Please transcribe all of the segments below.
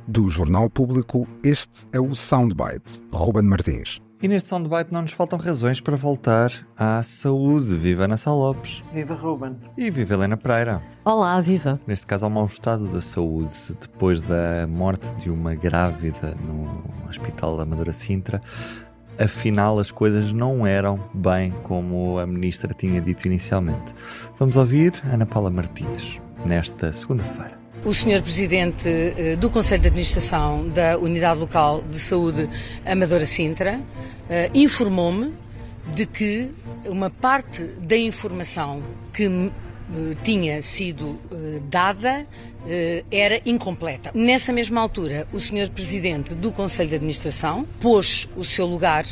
Do Jornal Público, este é o Soundbite, Ruben Martins. E neste Soundbite não nos faltam razões para voltar à saúde. Viva Ana Sá Lopes. Viva Ruben. E viva Helena Pereira. Olá, viva. Neste caso, há um mau estado da saúde depois da morte de uma grávida no Hospital da Amadora Sintra. Afinal, as coisas não eram bem como a ministra tinha dito inicialmente. Vamos ouvir Ana Paula Martins nesta segunda-feira. O Sr. Presidente do Conselho de Administração da Unidade Local de Saúde Amadora Sintra informou-me de que uma parte da informação que tinha sido dada era incompleta. Nessa mesma altura, o Sr. Presidente do Conselho de Administração pôs o seu lugar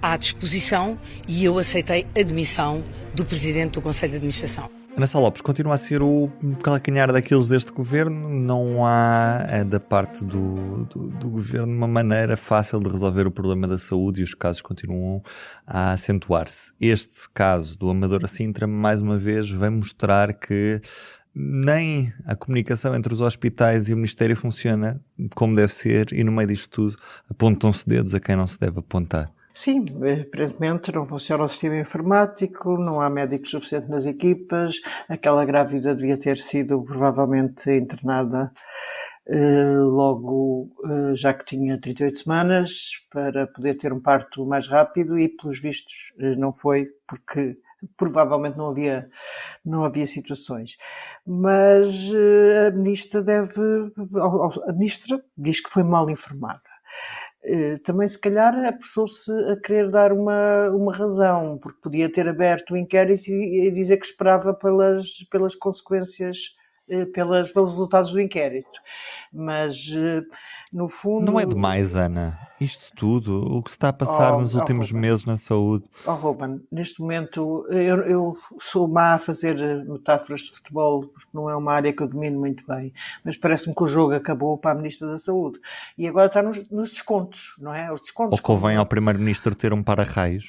à disposição e eu aceitei a demissão do Presidente do Conselho de Administração. Ana Sá Lopes continua a ser o calcanhar daqueles deste governo. Não há, da parte do governo, uma maneira fácil de resolver o problema da saúde e os casos continuam a acentuar-se. Este caso do Amadora Sintra, mais uma vez, vem mostrar que nem a comunicação entre os hospitais e o Ministério funciona como deve ser e no meio disto tudo apontam-se dedos a quem não se deve apontar. Sim, aparentemente não funciona o sistema informático, não há médicos suficientes nas equipas, aquela grávida devia ter sido provavelmente internada logo já que tinha 38 semanas para poder ter um parto mais rápido e pelos vistos não foi porque provavelmente não havia situações. Mas a ministra diz que foi mal informada. Também se calhar apressou-se a querer dar uma razão, porque podia ter aberto o inquérito e dizer que esperava pelas consequências, pelos resultados do inquérito. Mas, no fundo... Não é demais, Ana, isto tudo, o que se está a passar nos últimos meses na saúde. Ruben, neste momento eu sou má a fazer metáforas de futebol, porque não é uma área que eu domino muito bem, mas parece-me que o jogo acabou para a Ministra da Saúde. E agora está nos descontos, não é? Os descontos. Ou convém ao Primeiro-Ministro ter um para-raios,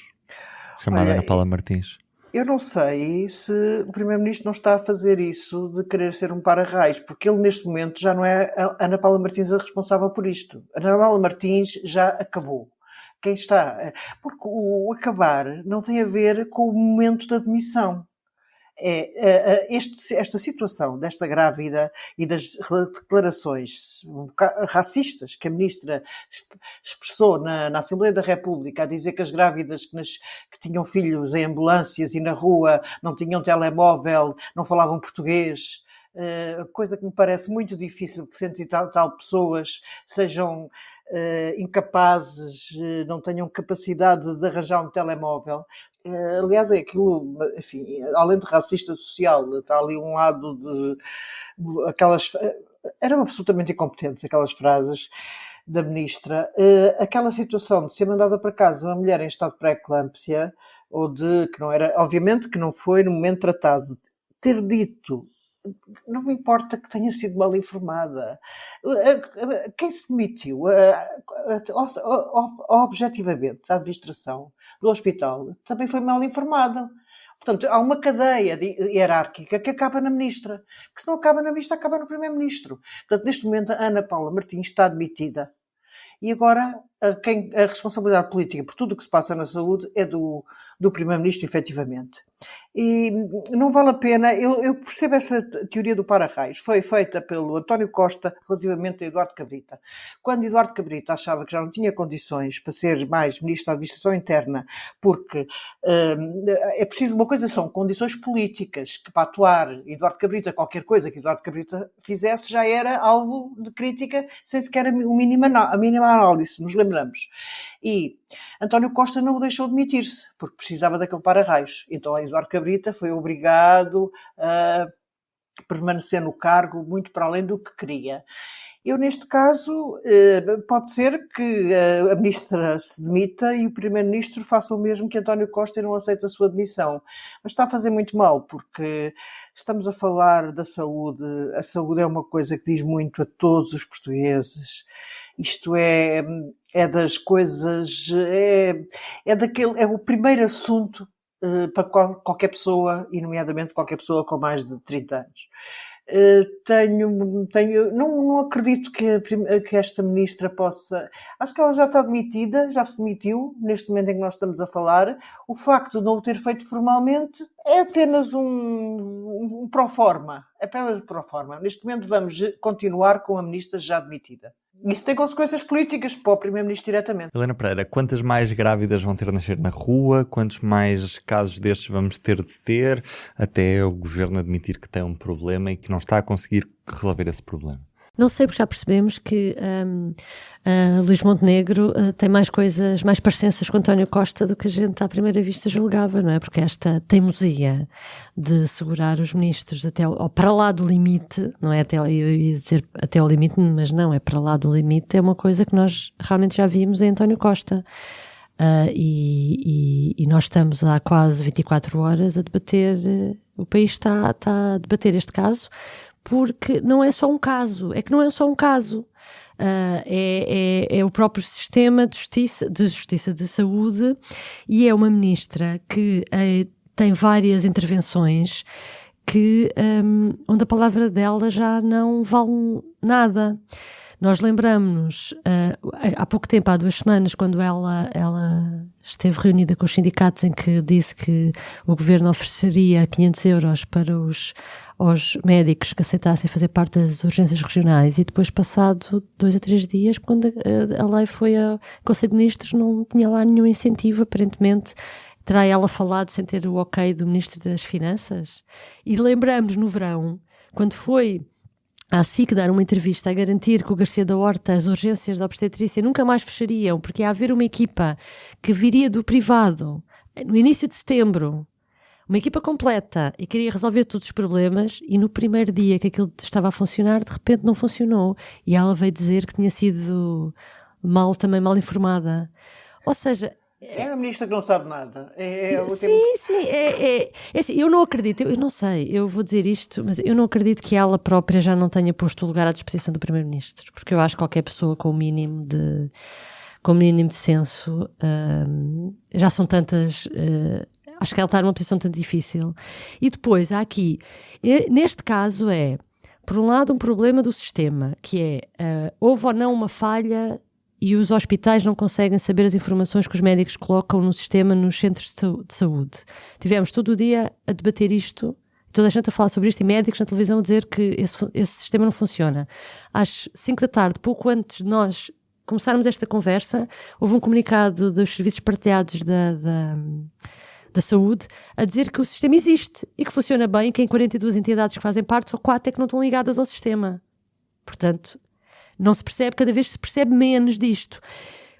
chamado Ana Paula Martins. Eu não sei se o Primeiro-Ministro não está a fazer isso de querer ser um para-raios, porque ele neste momento já não é a Ana Paula Martins a responsável por isto. A Ana Paula Martins já acabou. Quem está? Porque o acabar não tem a ver com o momento da demissão. Esta situação desta grávida e das declarações racistas que a ministra expressou na Assembleia da República a dizer que as grávidas que tinham filhos em ambulâncias e na rua não tinham telemóvel, não falavam português, coisa que me parece muito difícil que 100 e tal pessoas sejam incapazes, não tenham capacidade de arranjar um telemóvel. Aliás, é aquilo, enfim, além de racista social, está ali um lado de aquelas... Eram absolutamente incompetentes aquelas frases da ministra. Aquela situação de ser mandada para casa uma mulher em estado de pré-eclâmpsia, ou de que não era, obviamente que não foi no momento tratado, ter dito... Não me importa que tenha sido mal informada. Quem se demitiu, objetivamente, a administração do hospital, também foi mal informada. Portanto, há uma cadeia hierárquica que acaba na ministra. Que se não acaba na ministra, acaba no primeiro-ministro. Portanto, neste momento, a Ana Paula Martins está demitida. E agora, a responsabilidade política por tudo o que se passa na saúde é do Primeiro-Ministro, efetivamente. E não vale a pena, eu percebo essa teoria do para-raios, foi feita pelo António Costa relativamente a Eduardo Cabrita. Quando Eduardo Cabrita achava que já não tinha condições para ser mais Ministro da Administração Interna, porque é preciso uma coisa, são condições políticas, que para atuar Eduardo Cabrita, qualquer coisa que Eduardo Cabrita fizesse já era alvo de crítica, sem sequer a mínima análise, nos lembramos. E António Costa não o deixou demitir-se, porque precisava daquele para-raios. Então Eduardo Cabrita foi obrigado a permanecer no cargo muito para além do que queria. Eu, neste caso, pode ser que a ministra se demita e o primeiro-ministro faça o mesmo que António Costa e não aceite a sua demissão. Mas está a fazer muito mal, porque estamos a falar da saúde. A saúde é uma coisa que diz muito a todos os portugueses. Isto é das coisas, é o primeiro assunto para qualquer pessoa, e nomeadamente qualquer pessoa com mais de 30 anos. Não acredito que esta ministra possa. Acho que ela já está demitida, já se demitiu, neste momento em que nós estamos a falar. O facto de não o ter feito formalmente é apenas um proforma. É apenas proforma. Neste momento vamos continuar com a ministra já demitida. Isso tem consequências políticas para o Primeiro-Ministro diretamente. Helena Pereira, quantas mais grávidas vão ter de nascer na rua? Quantos mais casos destes vamos ter de ter até o Governo admitir que tem um problema e que não está a conseguir resolver esse problema? Não sei, porque já percebemos que Luís Montenegro tem mais coisas, mais parecenças com António Costa do que a gente à primeira vista julgava, não é? Porque esta teimosia de segurar os ministros para lá do limite, não é? Eu ia dizer até ao limite, mas não, é para lá do limite, é uma coisa que nós realmente já vimos em António Costa. E nós estamos há quase 24 horas a debater, o país está a debater este caso, porque não é só um caso, é o próprio sistema de justiça de saúde, e é uma ministra que tem várias intervenções onde a palavra dela já não vale nada. Nós lembramos-nos, há pouco tempo, há 2 semanas, quando ela esteve reunida com os sindicatos, em que disse que o governo ofereceria 500 euros para aos médicos que aceitassem fazer parte das urgências regionais, e depois, passado 2 a 3 dias, quando a lei foi ao Conselho de Ministros, não tinha lá nenhum incentivo, aparentemente. Terá ela falado sem ter o ok do Ministro das Finanças? E lembramos no verão, quando foi a SIC dar uma entrevista a garantir que o Garcia da Horta, as urgências da obstetrícia nunca mais fechariam, porque ia haver uma equipa que viria do privado no início de setembro, uma equipa completa, e queria resolver todos os problemas, e no primeiro dia que aquilo estava a funcionar, de repente não funcionou, e ela veio dizer que tinha sido também mal informada. Ou seja, é a ministra que não sabe nada. Assim, eu não acredito, eu não sei, eu vou dizer isto, mas eu não acredito que ela própria já não tenha posto o lugar à disposição do Primeiro-Ministro, porque eu acho que qualquer pessoa com o mínimo de senso, já são tantas, acho que ela está numa posição tão difícil. E depois há aqui, neste caso por um lado, um problema do sistema, que é, houve ou não uma falha, e os hospitais não conseguem saber as informações que os médicos colocam no sistema, nos centros de saúde. Tivemos todo o dia a debater isto, toda a gente a falar sobre isto, e médicos na televisão a dizer que esse sistema não funciona. Às 5 da tarde, pouco antes de nós começarmos esta conversa, houve um comunicado dos serviços partilhados da saúde a dizer que o sistema existe e que funciona bem, que em 42 entidades que fazem parte, só 4 é que não estão ligadas ao sistema. Portanto, não se percebe, cada vez se percebe menos disto.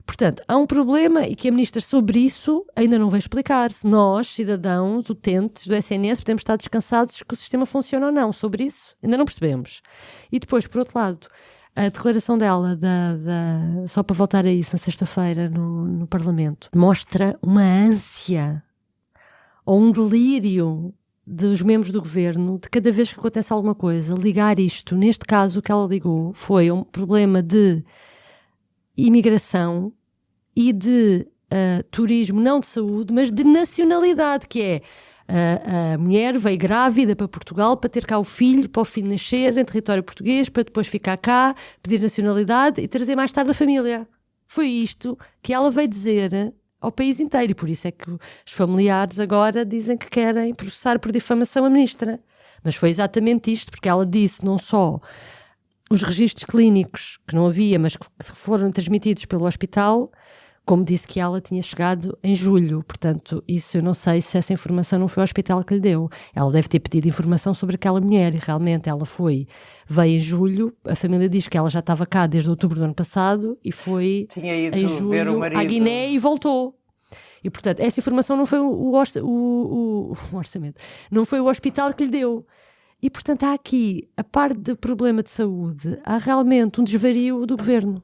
Portanto, há um problema, e que a ministra sobre isso ainda não veio explicar-se. Nós, cidadãos, utentes do SNS, podemos estar descansados que o sistema funciona ou não. Sobre isso, ainda não percebemos. E depois, por outro lado, a declaração dela, só para voltar a isso, na sexta-feira, no Parlamento, mostra uma ânsia ou um delírio dos membros do governo, de cada vez que acontece alguma coisa, ligar isto. Neste caso, o que ela ligou foi um problema de imigração e de turismo, não de saúde, mas de nacionalidade, que é a mulher veio grávida para Portugal para ter cá o filho, para o filho nascer em território português, para depois ficar cá, pedir nacionalidade e trazer mais tarde a família. Foi isto que ela veio dizer ao país inteiro, e por isso é que os familiares agora dizem que querem processar por difamação a ministra. Mas foi exatamente isto, porque ela disse não só os registros clínicos, que não havia, mas que foram transmitidos pelo hospital, como disse que ela tinha chegado em julho. Portanto, isso eu não sei se essa informação não foi ao hospital que lhe deu. Ela deve ter pedido informação sobre aquela mulher, e realmente ela veio em julho. A família diz que ela já estava cá desde outubro do ano passado e foi em julho à Guiné e voltou. E, portanto, essa informação não foi o orçamento, não foi o hospital que lhe deu. E, portanto, há aqui, a parte do problema de saúde, há realmente um desvario do governo.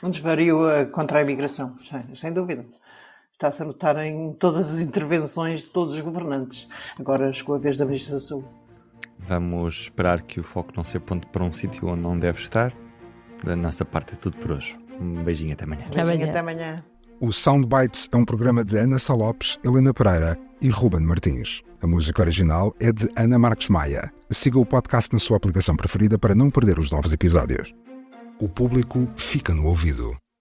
Um desvario contra a imigração, sem dúvida. Está-se a notar em todas as intervenções de todos os governantes. Agora chegou a vez da Ministra da Saúde. Vamos esperar que o foco não se aponte para um sítio onde não deve estar. Da nossa parte é tudo por hoje. Um beijinho, até amanhã. Beijinho, até amanhã. O Soundbites é um programa de Ana Sá Lopes, Helena Pereira e Ruben Martins. A música original é de Ana Marques Maia. Siga o podcast na sua aplicação preferida para não perder os novos episódios. O público fica no ouvido.